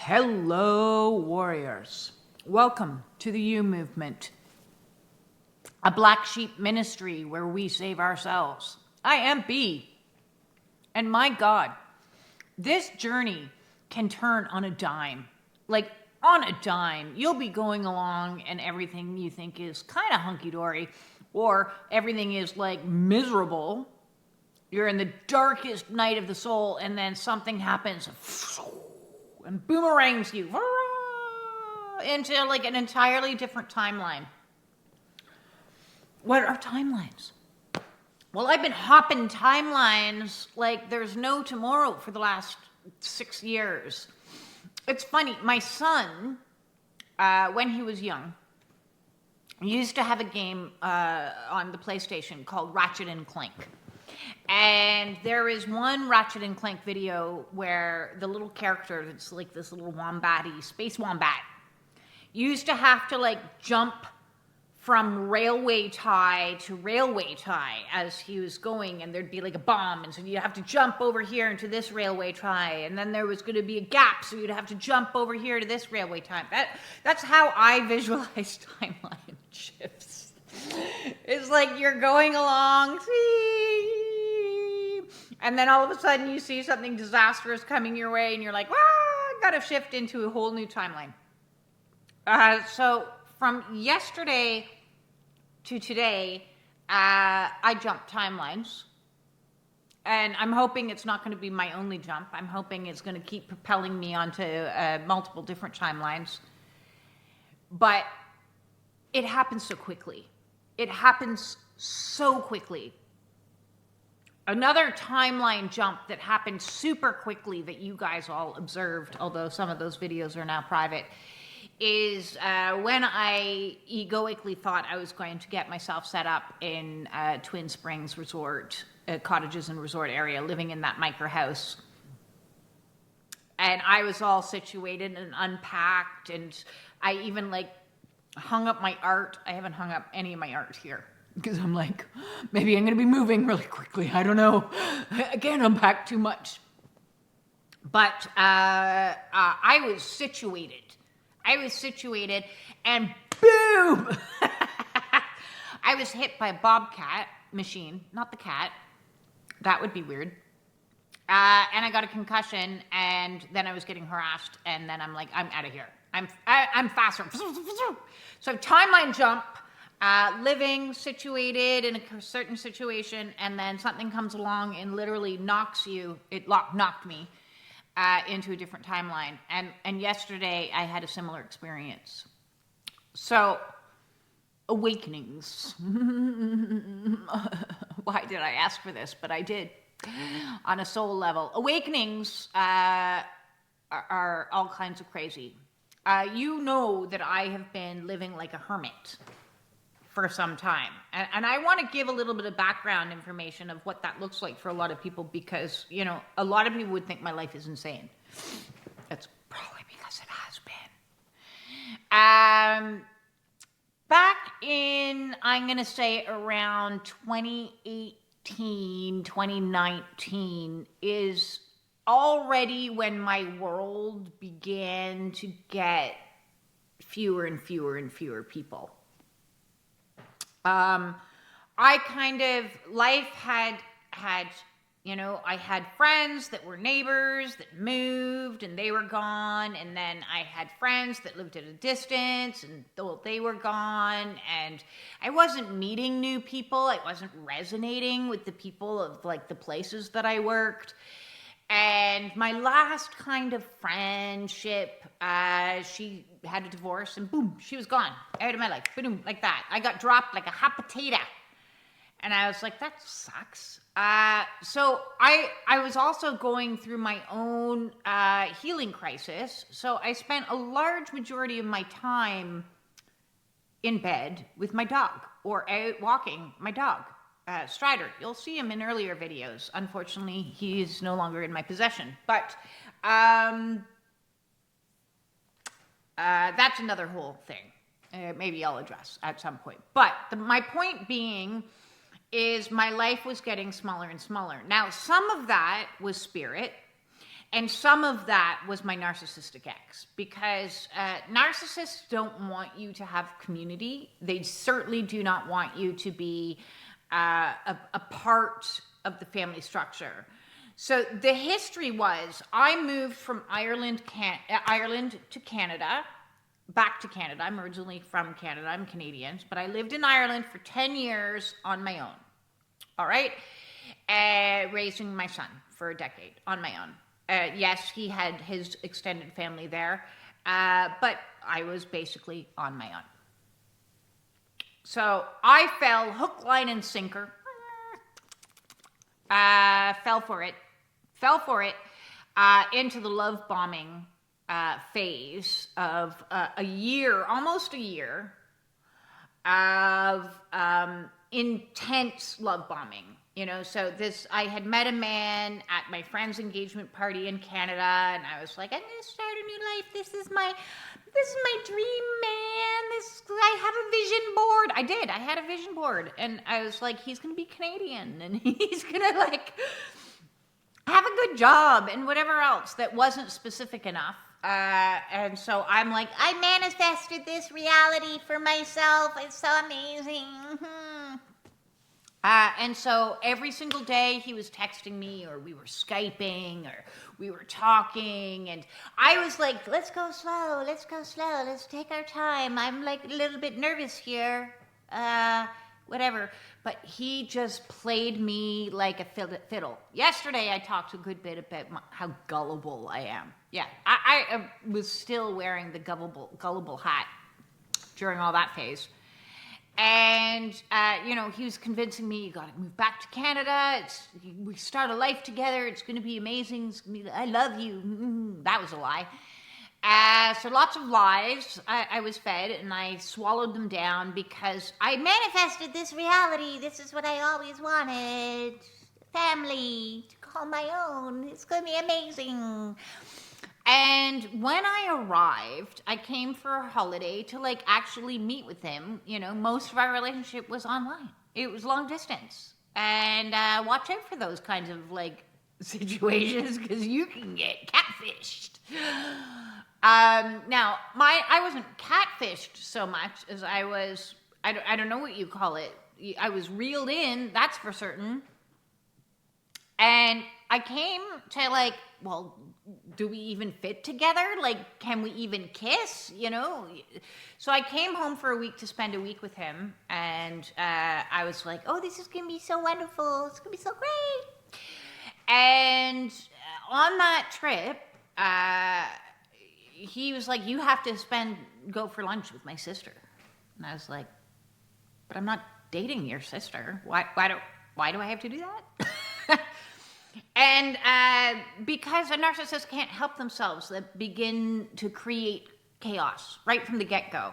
Hello, warriors. Welcome to the You Movement, a black sheep ministry where we save ourselves. I am B. And my God, this journey can turn on a dime. Like, on a dime. You'll be going along and everything you think is kind of hunky-dory, or everything is like miserable. You're in the darkest night of the soul, and then something happens and boomerangs you into like an entirely different timeline. What are timelines? Well, I've been hopping timelines like there's no tomorrow for the last 6 years. It's funny, my son, when he was young, used to have a game on the PlayStation called Ratchet and Clank. And there is one Ratchet and Clank video where the little character, that's like this little wombat-y, space wombat, used to have to like jump from railway tie to railway tie as he was going, and there'd be like a bomb, and so you'd have to jump over here into this railway tie, and then there was going to be a gap, so you'd have to jump over here to this railway tie. That's how I visualize timeline shifts. It's like you're going along, and then all of a sudden you see something disastrous coming your way, and you're like, I gotta shift into a whole new timeline. So from yesterday to today, I jumped timelines. And I'm hoping it's not going to be my only jump. I'm hoping it's going to keep propelling me onto multiple different timelines. But it happens so quickly. It happens so quickly. Another timeline jump that happened super quickly that you guys all observed, although some of those videos are now private, is when I egoically thought I was going to get myself set up in Twin Springs Resort, cottages and resort area, living in that micro house. And I was all situated and unpacked, and I even like hung up my art. I haven't hung up any of my art here because I'm like, maybe I'm going to be moving really quickly. I don't know. I can't unpack too much. But I was situated. And boom! I was hit by a bobcat machine, not the cat. That would be weird. And I got a concussion, and then I was getting harassed, and then I'm like, I'm out of here. I'm faster. So timeline jump, living situated in a certain situation, and then something comes along and literally knocks you. It knocked me into a different timeline. And yesterday I had a similar experience. So, awakenings. Why did I ask for this? But I did. On a soul level. Awakenings are all kinds of crazy. You know that I have been living like a hermit for some time. And I want to give a little bit of background information of what that looks like for a lot of people, because, you know, a lot of people would think my life is insane. That's probably because it has been. Back in, I'm going to say around 2018, 2019 is already when my world began to get fewer and fewer and fewer people. Life had, you know, I had friends that were neighbors that moved and they were gone. And then I had friends that lived at a distance and they were gone. And I wasn't meeting new people. I wasn't resonating with the people of like the places that I worked. And my last kind of friendship, she had a divorce and boom, she was gone out of my life. Boom, like that. I got dropped like a hot potato. And I was like, that sucks. So I was also going through my own healing crisis. So I spent a large majority of my time in bed with my dog or out walking my dog. Strider, you'll see him in earlier videos. Unfortunately, he's no longer in my possession. But that's another whole thing. Maybe I'll address at some point. But my point being is my life was getting smaller and smaller. Now, some of that was spirit, And some of that was my narcissistic ex, because narcissists don't want you to have community. They certainly do not want you to be a part of the family structure. So the history was, I moved from Ireland to Canada, back to Canada. I'm originally from Canada. I'm Canadian, but I lived in Ireland for 10 years on my own. All right. Raising my son for a decade on my own. Yes, he had his extended family there, but I was basically on my own. So I fell hook, line, and sinker. Fell for it, into the love bombing phase of a year, almost a year, of intense love bombing. You know, so I had met a man at my friend's engagement party in Canada, and I was like, I'm going to start a new life. This is my dream man. I have a vision board. I did. I had a vision board, and I was like, he's going to be Canadian, and he's going to like have a good job and whatever else that wasn't specific enough. And so I'm like, I manifested this reality for myself. It's so amazing. And so every single day he was texting me, or we were Skyping, or we were talking, and I was like, let's go slow, let's take our time. I'm like a little bit nervous here, whatever. But he just played me like a fiddle. Yesterday I talked a good bit about how gullible I am. Yeah, I was still wearing the gullible hat during all that phase. And, he was convincing me, you got to move back to Canada. We start a life together. It's going to be amazing. I love you. That was a lie. So lots of lies I was fed, and I swallowed them down because I manifested this reality. This is what I always wanted. Family to call my own. It's going to be amazing. And when I arrived, I came for a holiday to like actually meet with him. You know, most of our relationship was online. It was long distance. And watch out for those kinds of like situations, because you can get catfished. Now, I wasn't catfished so much as I was, I don't know what you call it. I was reeled in, that's for certain. And I came to like, well, do we even fit together? Like, can we even kiss? You know? So I came home for a week to spend a week with him. And I was like, oh, this is going to be so wonderful. It's going to be so great. And on that trip, he was like, you have to go for lunch with my sister. And I was like, but I'm not dating your sister. Why do I have to do that? And because a narcissist can't help themselves, they begin to create chaos right from the get-go.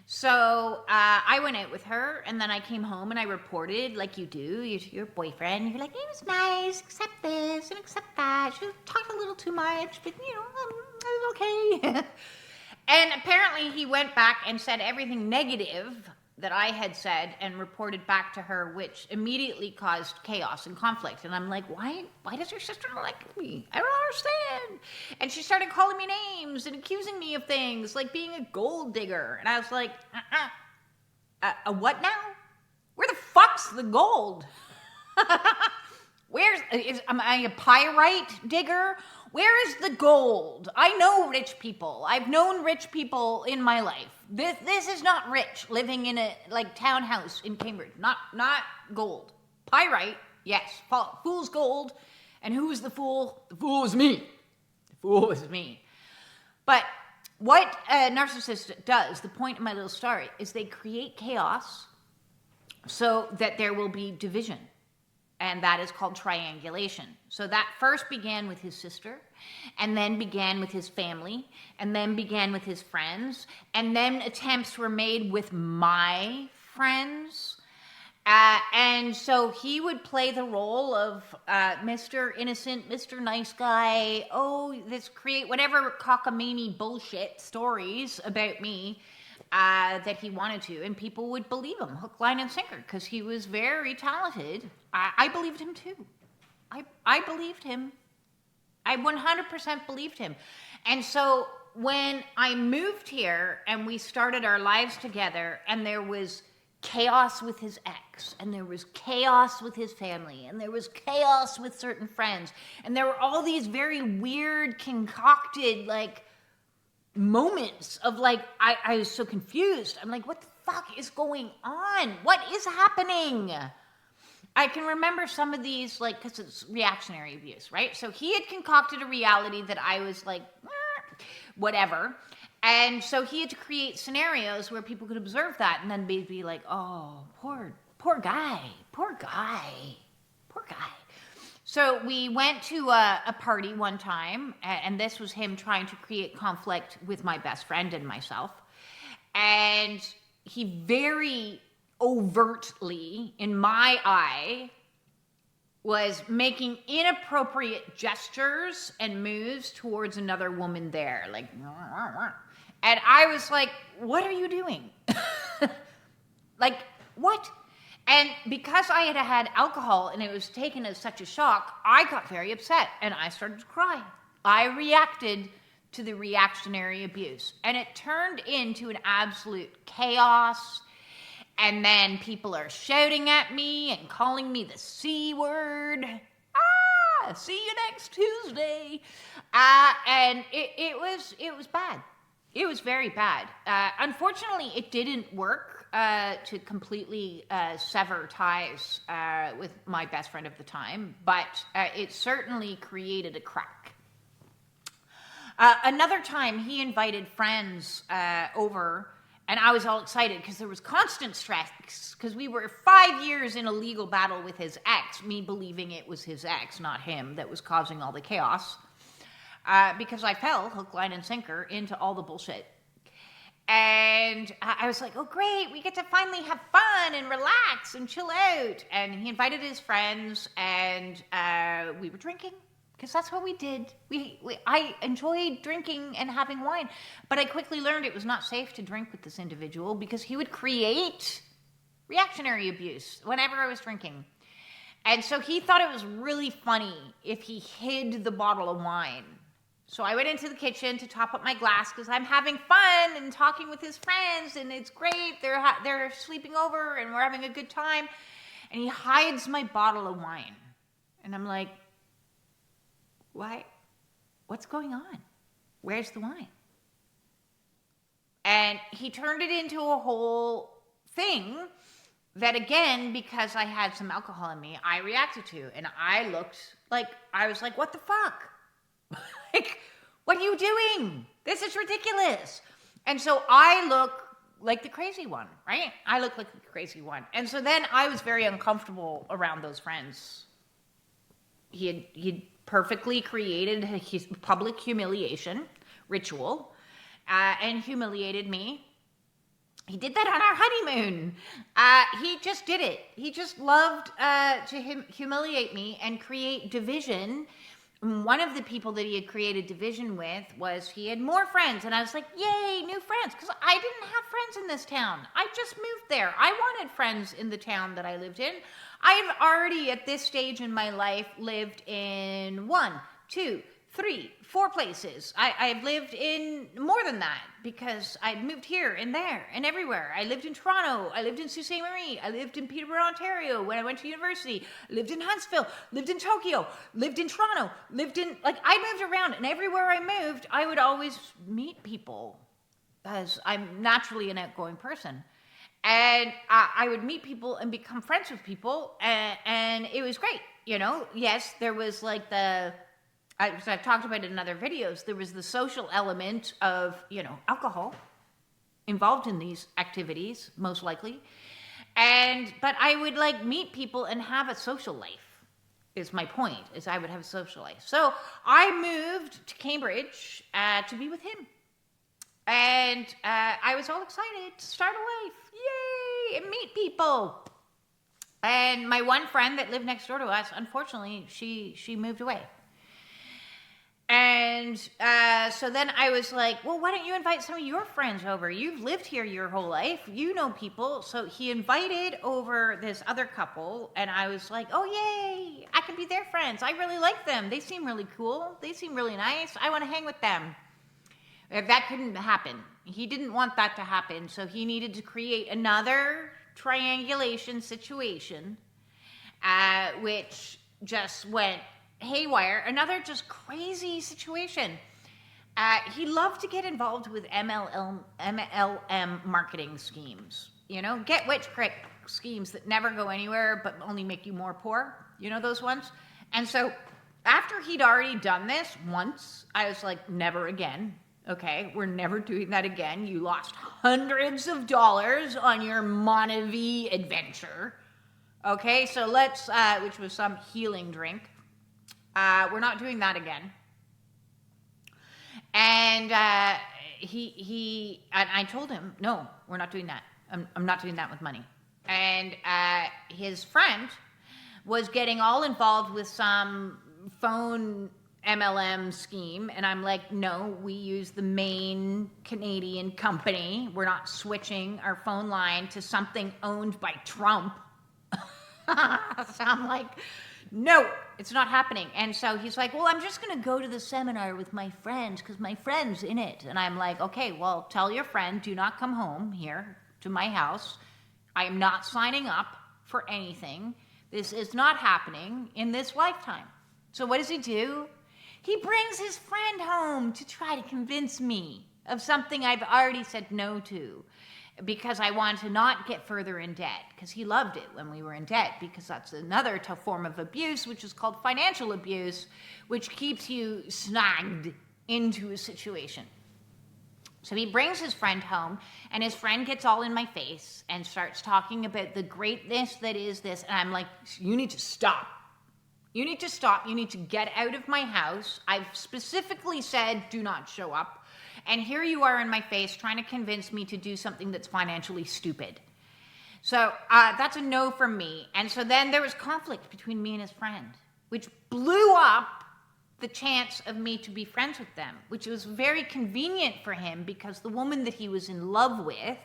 So I went out with her, and then I came home and I reported, like you do, your boyfriend. You're like, it was nice, accept this and accept that. She talked a little too much, but it was okay. And apparently he went back and said everything negative that I had said and reported back to her, which immediately caused chaos and conflict. And I'm like, why does your sister not like me? I don't understand. And she started calling me names and accusing me of things, like being a gold digger. And I was like, a what now? Where the fuck's the gold? Am I a pyrite digger? Where is the gold? I know rich people. I've known rich people in my life. This is not rich, living in a like townhouse in Cambridge. Not gold. Pyrite, yes. Fool's gold. And who is the fool? The fool is me. The fool is me. But what a narcissist does, the point of my little story, is they create chaos so that there will be division. And that is called triangulation. So that first began with his sister, and then began with his family, and then began with his friends, and then attempts were made with my friends. And so he would play the role of Mr. Innocent, Mr. Nice Guy. Oh, create whatever cockamamie bullshit stories about me that he wanted to, and people would believe him, hook, line, and sinker, because he was very talented. I believed him too. I believed him. I 100% believed him. And so when I moved here and we started our lives together, and there was chaos with his ex, and there was chaos with his family, and there was chaos with certain friends, and there were all these very weird, concocted, like, moments of, like, I was so confused. I'm like, what the fuck is going on? What is happening? I can remember some of these, like, because it's reactionary abuse, right? So he had concocted a reality that I was like, whatever. And so he had to create scenarios where people could observe that and then be like, oh, poor guy, poor guy, poor guy. So we went to a party one time, and this was him trying to create conflict with my best friend and myself. And he very overtly, in my eye, was making inappropriate gestures and moves towards another woman there. Like, and I was like, what are you doing? Like, what? And because I had had alcohol and it was taken as such a shock, I got very upset and I started to cry. I reacted to the reactionary abuse, and it turned into an absolute chaos. And then people are shouting at me and calling me the C word. See you next Tuesday. And it was bad. It was very bad. Unfortunately, it didn't work to completely sever ties with my best friend of the time, but it certainly created a crack. Another time, he invited friends over, and I was all excited because there was constant stress because we were 5 years in a legal battle with his ex, me believing it was his ex, not him, that was causing all the chaos. Because I fell hook, line, and sinker into all the bullshit. And I was like, oh, great, we get to finally have fun and relax and chill out. And he invited his friends, and we were drinking, because that's what we did. I enjoyed drinking and having wine. But I quickly learned it was not safe to drink with this individual because he would create reactionary abuse whenever I was drinking. And so he thought it was really funny if he hid the bottle of wine. So I went into the kitchen to top up my glass because I'm having fun and talking with his friends, and it's great. They're sleeping over and we're having a good time. And he hides my bottle of wine. And I'm like, why? What's going on? Where's the wine? And he turned it into a whole thing that, again, because I had some alcohol in me, I reacted to. And I was like, what the fuck? Like, what are you doing? This is ridiculous. And so I look like the crazy one, right? I look like the crazy one. And so then I was very uncomfortable around those friends. He'd perfectly created his public humiliation ritual and humiliated me. He did that on our honeymoon. He just did it. He just loved to humiliate me and create division. One of the people that he had created division with was he had more friends. And I was like, yay, new friends. Because I didn't have friends in this town. I just moved there. I wanted friends in the town that I lived in. I've already, at this stage in my life, lived in 1, 2, 3, 4 places. I've lived in more than that because I moved here and there and everywhere. I lived in Toronto. I lived in Sault Ste. Marie. I lived in Peterborough, Ontario when I went to university. I lived in Huntsville. Lived in Tokyo. Lived in Toronto. I moved around, and everywhere I moved, I would always meet people because I'm naturally an outgoing person. And I would meet people and become friends with people, and it was great. You know, yes, there was like I've talked about it in other videos, there was the social element of, alcohol involved in these activities, most likely. But I would meet people and have a social life, is my point, is I would have a social life. So I moved to Cambridge to be with him. And I was all excited to start a life. Yay! And meet people. And my one friend that lived next door to us, unfortunately, she moved away. And so then I was like, well, why don't you invite some of your friends over? You've lived here your whole life. You know people. So he invited over this other couple. And I was like, oh, yay. I can be their friends. I really like them. They seem really cool. They seem really nice. I want to hang with them. That couldn't happen. He didn't want that to happen. So he needed to create another triangulation situation, which just went haywire. Another just crazy situation. He loved to get involved with MLM marketing schemes. You know, get rich quick schemes that never go anywhere but only make you more poor. You know those ones? And so after he'd already done this once, I was like, never again. Okay, we're never doing that again. You lost hundreds of dollars on your Monavie adventure. Okay, so let's, which was some healing drink. We're not doing that again. And and I told him, no, we're not doing that. I'm not doing that with money. And his friend was getting all involved with some phone MLM scheme, and I'm like, no, we use the main Canadian company. We're not switching our phone line to something owned by Trump. So I'm like, no, it's not happening. And so he's like, well, I'm just going to go to the seminar with my friends because my friend's in it. And I'm like, okay, well, tell your friend, do not come home here to my house. I am not signing up for anything. This is not happening in this lifetime. So what does he do? He brings his friend home to try to convince me of something I've already said no to, because I wanted to not get further in debt, because he loved it when we were in debt, because that's another tough form of abuse, which is called financial abuse, which keeps you snagged into a situation. So he brings his friend home, and his friend gets all in my face and starts talking about the greatness that is this, and I'm like, you need to stop. You need to stop. You need to get out of my house. I've specifically said, do not show up. And here you are in my face trying to convince me to do something that's financially stupid. So that's a no from me. And so then there was conflict between me and his friend, which blew up the chance of me to be friends with them, which was very convenient for him because the woman that he was in love with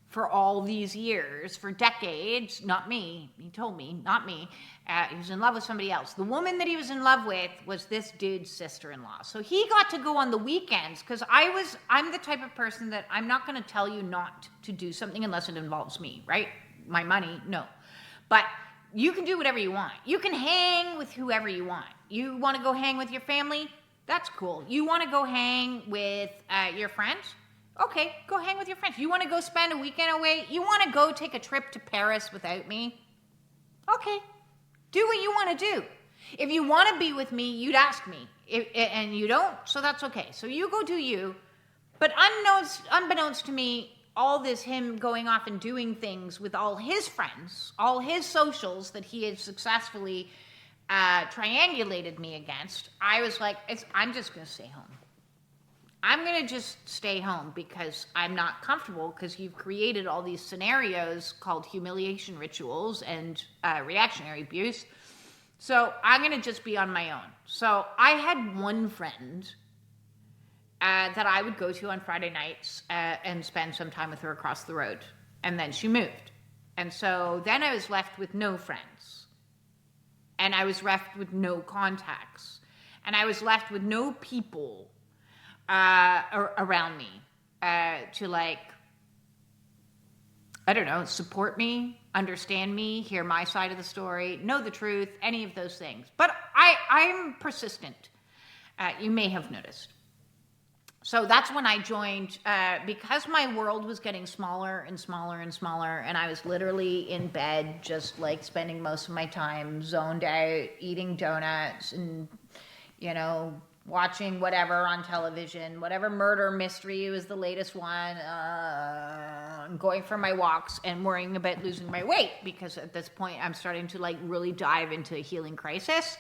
for all these years, for decades, not me, he told me, not me, he was in love with somebody else. The woman that he was in love with was this dude's sister-in-law. So he got to go on the weekends, because I'm the type of person that I'm not going to tell you not to do something unless it involves me, right? My money, no. But you can do whatever you want. You can hang with whoever you want. You want to go hang with your family? That's cool. You want to go hang with your friends? Okay, go hang with your friends. You want to go spend a weekend away? You want to go take a trip to Paris without me? Okay, do what you want to do. If you want to be with me, you'd ask me. And you don't, so that's okay. So you go do you. But unbeknownst to me, all this him going off and doing things with all his friends, all his socials that he had successfully triangulated me against, I was like, I'm just going to stay home. I'm going to just stay home because I'm not comfortable, because you've created all these scenarios called humiliation rituals and reactionary abuse. So I'm going to just be on my own. So I had one friend that I would go to on Friday nights and spend some time with her across the road. And then she moved. And so then I was left with no friends. And I was left with no contacts. And I was left with no people around me to, like, I don't know, support me, understand me, hear my side of the story, know the truth, any of those things. But I'm persistent. You may have noticed. So that's when I joined, because my world was getting smaller and smaller and smaller, and I was literally in bed just like spending most of my time zoned out, eating donuts and, you know, watching whatever on television, whatever murder mystery was the latest one, going for my walks and worrying about losing my weight, because at this point I'm starting to like really dive into a healing crisis.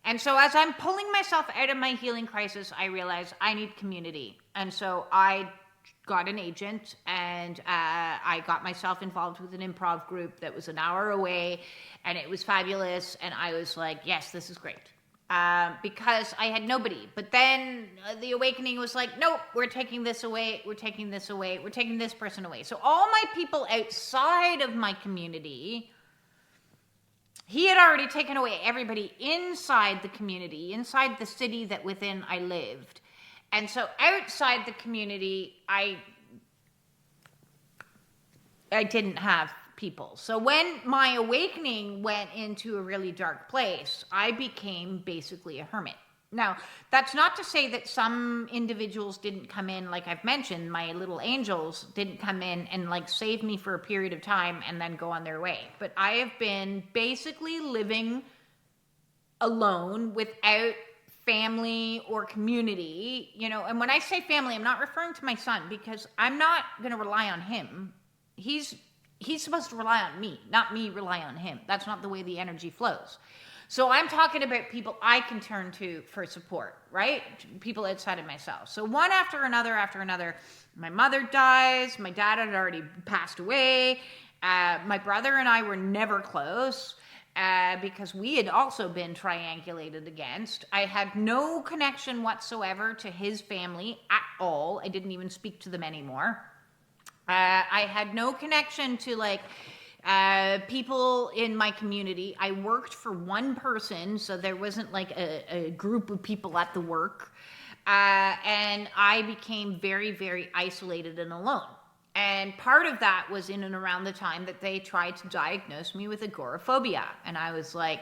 And so as I'm pulling myself out of my healing crisis, I realized I need community. And so I got an agent, and I got myself involved with an improv group that was an hour away, and it was fabulous. And I was like, yes, this is great. because I had nobody. But then the awakening was like, nope, we're taking this away, we're taking this away, we're taking this person away. So all my people outside of my community, he had already taken away everybody inside the community, inside the city that within I lived. And so outside the community, I didn't have people. So when my awakening went into a really dark place, I became basically a hermit. Now, that's not to say that some individuals didn't come in, like I've mentioned, my little angels didn't come in and like save me for a period of time and then go on their way. But I have been basically living alone without family or community, you know. And when I say family, I'm not referring to my son, because I'm not going to rely on him. He's supposed to rely on me, not me rely on him. That's not the way the energy flows. So I'm talking about people I can turn to for support, right? People outside of myself. So one after another, my mother dies. My dad had already passed away. My brother and I were never close because we had also been triangulated against. I had no connection whatsoever to his family at all. I didn't even speak to them anymore. I had no connection to like people in my community. I worked for one person, so there wasn't like a group of people at the work. And I became very, very isolated and alone. And part of that was in and around the time that they tried to diagnose me with agoraphobia. And I was like,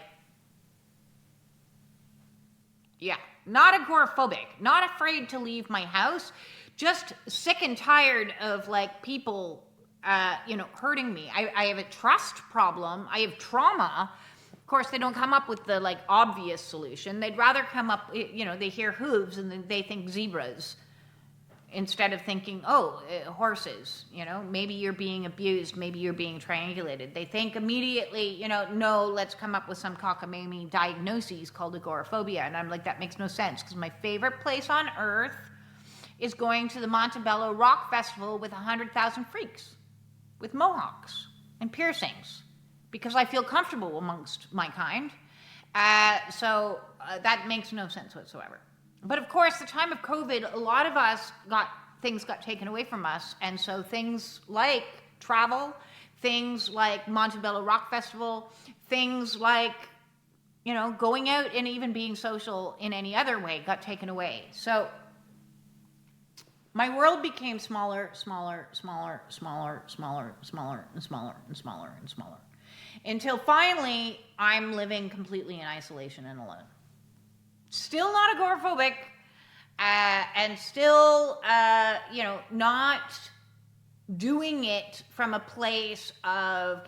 yeah, not agoraphobic, not afraid to leave my house, just sick and tired of like people, hurting me. I have a trust problem. I have trauma. Of course, they don't come up with the like obvious solution. They'd rather come up, they hear hooves and then they think zebras instead of thinking, horses, maybe you're being abused. Maybe you're being triangulated. They think immediately, no, let's come up with some cockamamie diagnoses called agoraphobia. And I'm like, that makes no sense, because my favorite place on earth is going to the Montebello Rock Festival with 100,000 freaks with mohawks and piercings, because I feel comfortable amongst my kind. So that makes no sense whatsoever. But of course, the time of COVID, a lot of us things got taken away from us. And so things like travel, things like Montebello Rock Festival, things like, going out and even being social in any other way got taken away. So my world became smaller, smaller, smaller, smaller, smaller, smaller, and smaller, and smaller, and smaller. Until finally, I'm living completely in isolation and alone. Still not agoraphobic, and still, not doing it from a place of,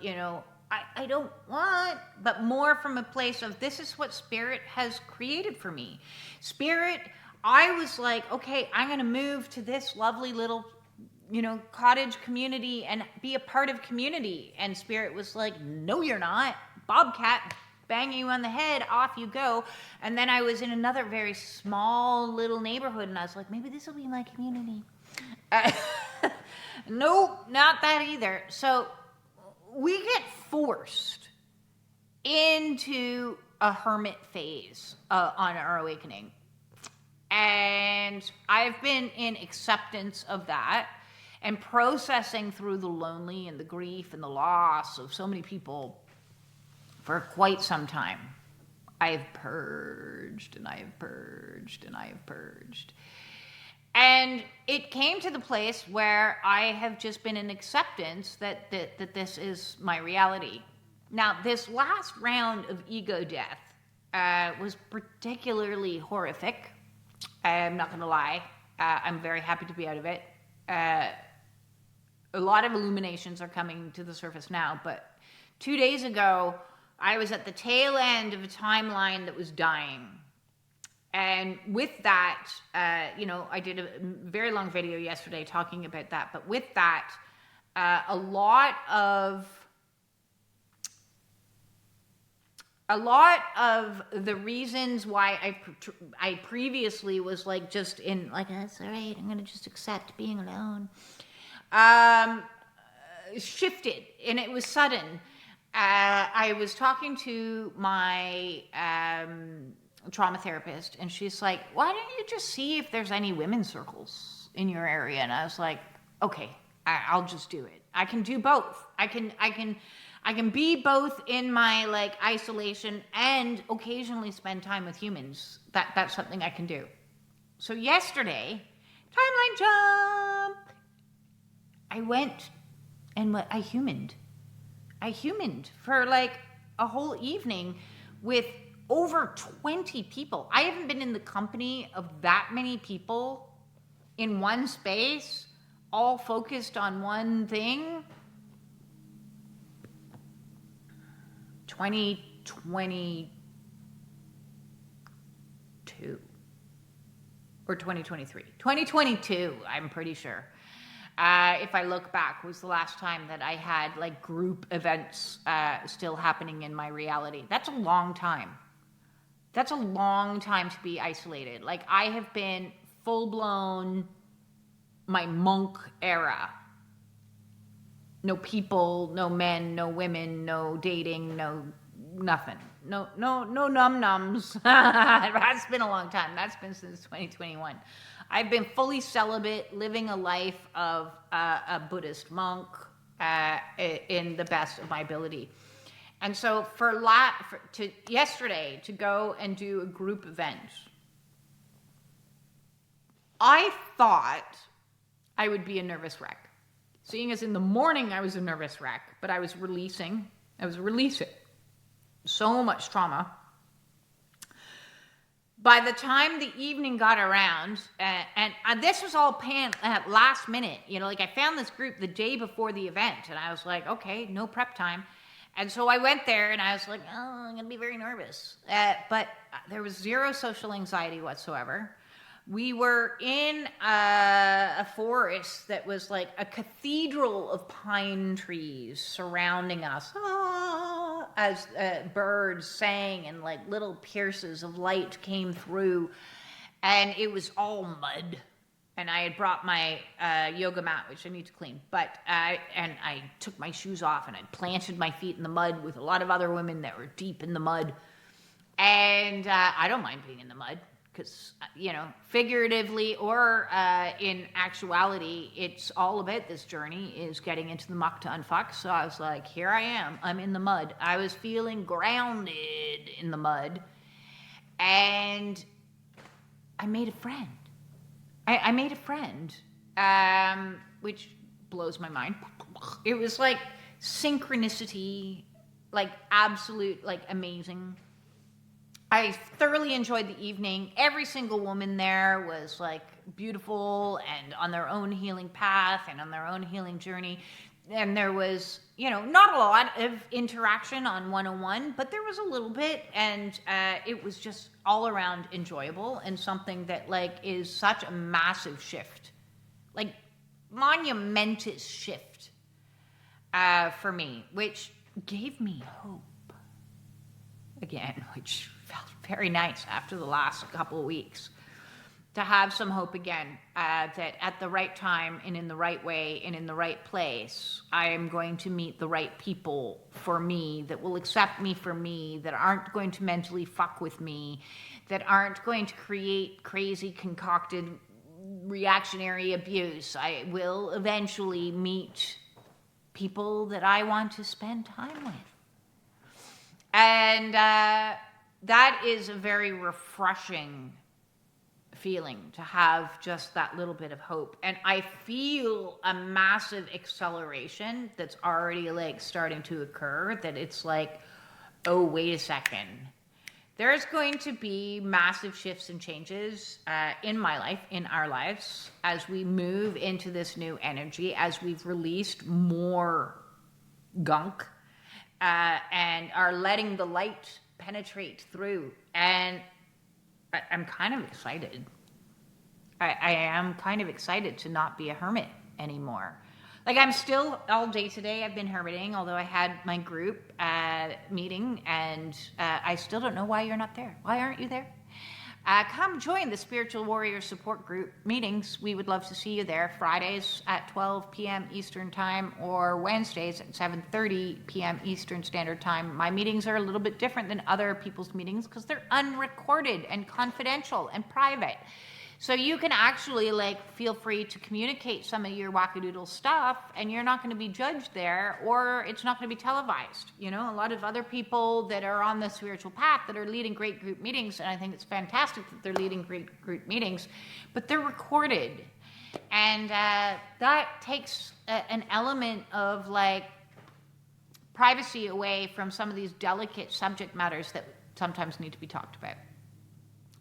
I don't want, but more from a place of, this is what Spirit has created for me. Spirit, I was like, okay, I'm going to move to this lovely little, cottage community and be a part of community. And Spirit was like, no, you're not. Bobcat, bang you on the head, off you go. And then I was in another very small little neighborhood, and I was like, maybe this will be my community. Nope, not that either. So we get forced into a hermit phase on our awakening. And I've been in acceptance of that and processing through the lonely and the grief and the loss of so many people for quite some time. I have purged and I have purged and I have purged. And it came to the place where I have just been in acceptance that this is my reality. Now, this last round of ego death was particularly horrific. I'm not going to lie. I'm very happy to be out of it. A lot of illuminations are coming to the surface now, but 2 days ago, I was at the tail end of a timeline that was dying. And with that, I did a very long video yesterday talking about that. But with that, a lot of the reasons why I previously was like just in like, that's all right, I'm going to just accept being alone, shifted, and it was sudden. I was talking to my trauma therapist, and she's like, why don't you just see if there's any women's circles in your area? And I was like, okay, I'll just do it. I can do both. I can be both in my like isolation and occasionally spend time with humans. That's something I can do. So yesterday, timeline jump, I went and I humaned. I humaned for like a whole evening with over 20 people. I haven't been in the company of that many people in one space, all focused on one thing. 2022 or 2023. 2022, I'm pretty sure. If I look back, was the last time that I had like group events still happening in my reality. That's a long time. That's a long time to be isolated. Like I have been full blown my monk era. No people, no men, no women, no dating, no nothing. No num-nums. That's been a long time. That's been since 2021. I've been fully celibate, living a life of a Buddhist monk in the best of my ability. And so yesterday to go and do a group event, I thought I would be a nervous wreck. Seeing as in the morning I was a nervous wreck, but I was releasing so much trauma. By the time the evening got around, and this was all planned at last minute, you know, like I found this group the day before the event, and I was like, okay, no prep time. And so I went there, and I was like, oh, I'm going to be very nervous. But there was zero social anxiety whatsoever. We were in a forest that was like a cathedral of pine trees surrounding us, as birds sang and like little pierces of light came through, and it was all mud. And I had brought my yoga mat, which I need to clean, but I took my shoes off and I planted my feet in the mud with a lot of other women that were deep in the mud. And I don't mind being in the mud. Because, you know, figuratively or in actuality, it's all about this journey is getting into the muck to unfuck. So I was like, here I am. I'm in the mud. I was feeling grounded in the mud. And I made a friend. I made a friend, which blows my mind. It was like synchronicity, like absolute, like amazing. I thoroughly enjoyed the evening. Every single woman there was like beautiful and on their own healing path and on their own healing journey. And there was, you know, not a lot of interaction on 101, but there was a little bit, and it was just all around enjoyable and something that like is such a massive shift, like monumentous shift for me, which gave me hope again, which felt very nice after the last couple of weeks to have some hope again, that at the right time and in the right way and in the right place, I am going to meet the right people for me that will accept me for me, that aren't going to mentally fuck with me, that aren't going to create crazy concocted reactionary abuse. I will eventually meet people that I want to spend time with. And that is a very refreshing feeling to have just that little bit of hope. And I feel a massive acceleration that's already like starting to occur, that it's like, oh, wait a second. There's going to be massive shifts and changes in my life, in our lives, as we move into this new energy, as we've released more gunk and are letting the light penetrate through. And I'm kind of excited. I am kind of excited to not be a hermit anymore. Like, I'm still, all day today, I've been hermiting, although I had my group meeting, and I still don't know why you're not there. Why aren't you there? come join the Spiritual Warrior Support Group meetings. We would love to see you there. Fridays at 12 p.m. Eastern Time or Wednesdays at 7:30 p.m. Eastern Standard Time. My meetings are a little bit different than other people's meetings because they're unrecorded and confidential and private. So you can actually feel free to communicate some of your wackadoodle stuff, and you're not going to be judged there, or it's not going to be televised. A lot of other people that are on the spiritual path that are leading great group meetings, and I think it's fantastic that they're leading great group meetings, but they're recorded. And that takes an element of privacy away from some of these delicate subject matters that sometimes need to be talked about.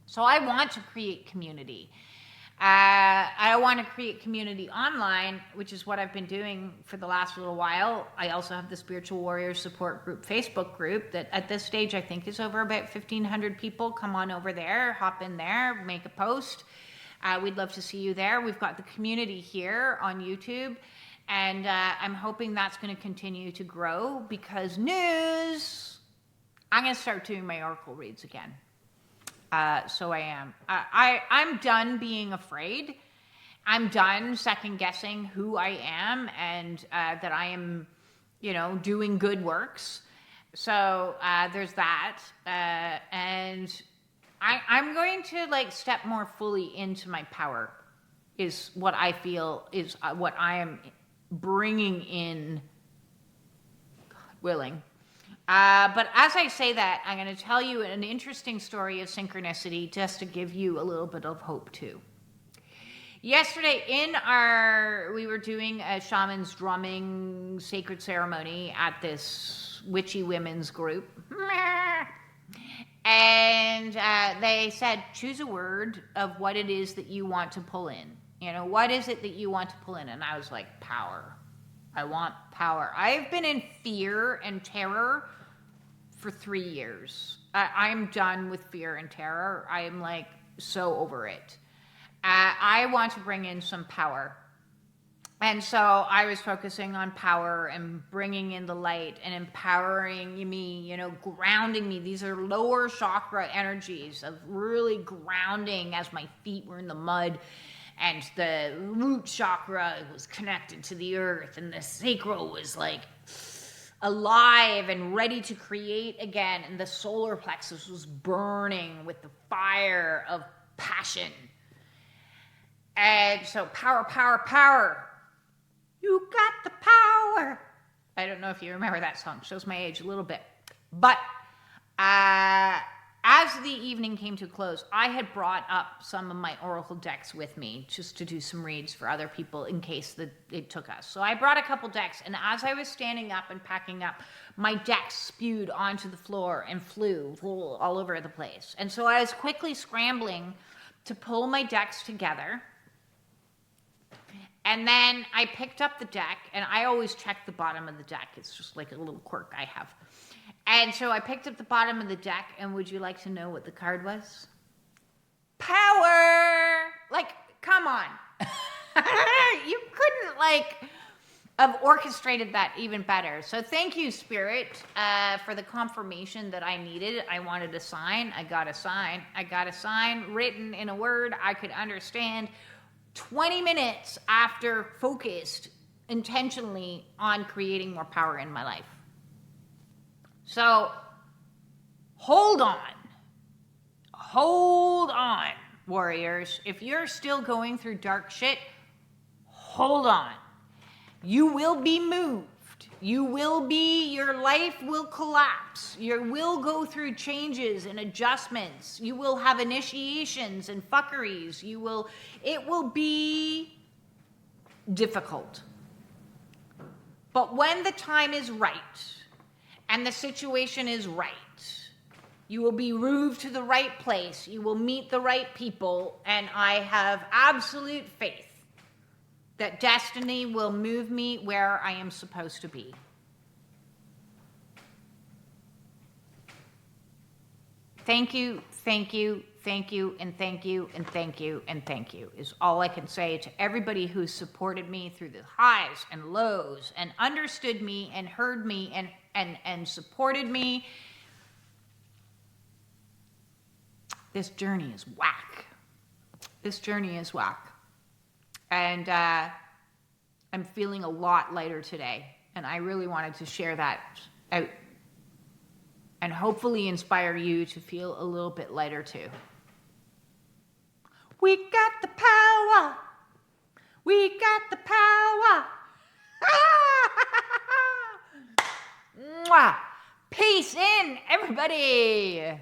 So I want to create community. I want to create community online, which is what I've been doing for the last little while. I also have the Spiritual Warriors Support Group Facebook group that at this stage I think is over about 1,500 people. Come on over there, hop in there, make a post. We'd love to see you there. We've got the community here on YouTube, and I'm hoping that's going to continue to grow because I'm going to start doing my oracle reads again. So I am. I'm done being afraid. I'm done second guessing who I am and that I am, doing good works. So there's that. And I'm going to step more fully into my power is what I feel is what I am bringing in, God willing. But as I say that, I'm going to tell you an interesting story of synchronicity just to give you a little bit of hope too. Yesterday we were doing a shaman's drumming sacred ceremony at this witchy women's group. And they said, choose a word of what it is that you want to pull in. What is it that you want to pull in? And I was like, power. I want power. I've been in fear and terror for 3 years. I'm done with fear and terror. I'm so over it. I want to bring in some power. And so I was focusing on power and bringing in the light and empowering me, grounding me. These are lower chakra energies of really grounding as my feet were in the mud. And the root chakra was connected to the earth, and the sacral was alive and ready to create again. And the solar plexus was burning with the fire of passion. And so power, power, power. You got the power. I don't know if you remember that song. Shows my age a little bit. But as the evening came to a close, I had brought up some of my oracle decks with me just to do some reads for other people in case that it took us. So I brought a couple decks, and as I was standing up and packing up, my decks spewed onto the floor and flew all over the place. And so I was quickly scrambling to pull my decks together. And then I picked up the deck, and I always check the bottom of the deck. It's just like a little quirk I have. And so I picked up the bottom of the deck, and would you like to know what the card was? Power! Come on. You couldn't, have orchestrated that even better. So thank you, Spirit, for the confirmation that I needed. I wanted a sign. I got a sign. I got a sign written in a word I could understand 20 minutes after focused intentionally on creating more power in my life. So, hold on, warriors. If you're still going through dark shit, hold on. You will be moved. Your life will collapse. You will go through changes and adjustments. You will have initiations and fuckeries. It will be difficult. But when the time is right, and the situation is right, you will be moved to the right place. You will meet the right people. And I have absolute faith that destiny will move me where I am supposed to be. Thank you, thank you, thank you, and thank you, and thank you, and thank you is all I can say to everybody who's supported me through the highs and lows and understood me and heard me and supported me. this journey is whack. This journey is whack. And I'm feeling a lot lighter today. And I really wanted to share that out and hopefully inspire you to feel a little bit lighter too. We got the power. We got the power. Mwah. Peace in, everybody.